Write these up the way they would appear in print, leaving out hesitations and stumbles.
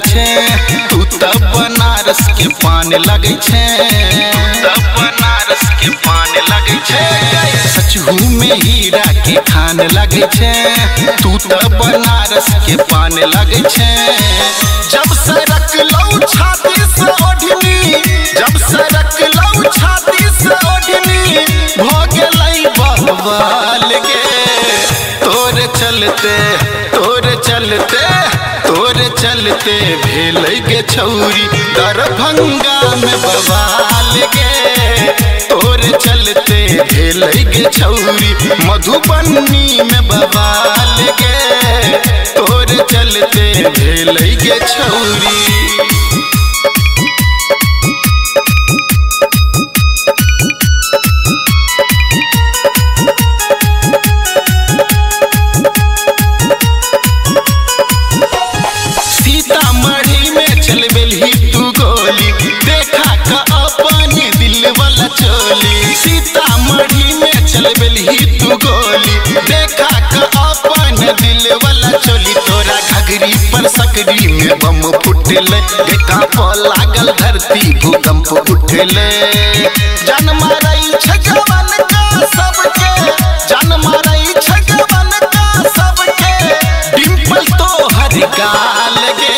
छे, तू त बनारस के पान लगे छे, बनारस के पान लगे छे। सचहू में हीरा के खान लगे छे, तू त बनारस के पान लगे छे। जब सरक लौ छाती से ओढ़नी, जब सरक लौ छाती से ओढ़नी, भ गेलै बवाल गे। तोरे चलते तोरे चलते तोरे चलते भेलै गे छौरी दरभंगा में बवाल गे। तोरे चलते भेलै गे छौरी मधुबनी में बवाल गे। तोरे चलते भेलै गे छौरी। सीतामढ़ी में चलबेलही तू गोली, देखा का अपन दिल वाला चोली। सीतामढ़ी में चलबेलही तू गोली, देखा का अपन दिल वाला चोली। तोरा घघरी पर सकरी में बम फुटले, देखा प लागल धरती भूकंप उठले। जान मारई छगवन का सबके, जान मारई छगवन का सबके, डिंपल तो हर गाल गे।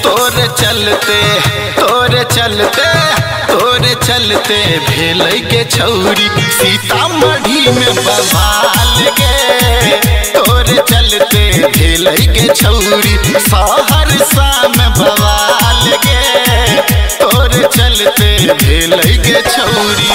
तोरे चलते तोरे चलते तोरे चलते भेलै गे छौरी सीतामढ़ी में बवाल गे। तोरे चलते भेलै गे छौरी सहरसा में बवाल गे। तोरे चलते भेलै गे छौरी।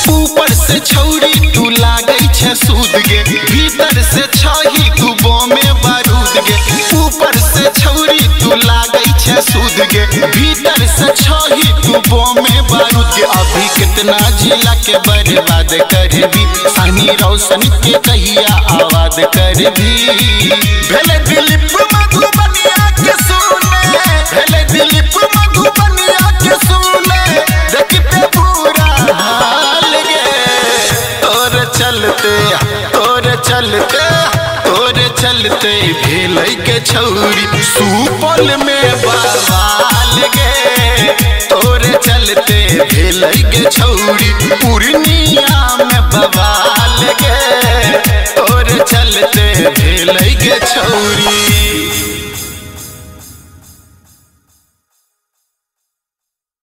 ऊपर से छौरी तू लागै छे सूद गे, भीतर से छही तू बमे बारूद गे। ऊपर से छौरी तू लागै छे सूद गे, भीतर से छही तू बमे बारूद गे। अभी कितना जिला के बर्बाद करबी, सानी रोशन के कहिया आवाज करबी। भेले दिलीप मधुबनिया के सुने, भेले दिलीप मधुबनिया के सुने, देखते पूरा हाल गे। तोरे चलते तोरे चलते तोरे चलते भेलै गे छौरी सुपौल में बवाल गे। तोरे चलते भेलै गे छौरी पूर्णिया में बवाल गे। तोरे चलते भेलै गे छौरी।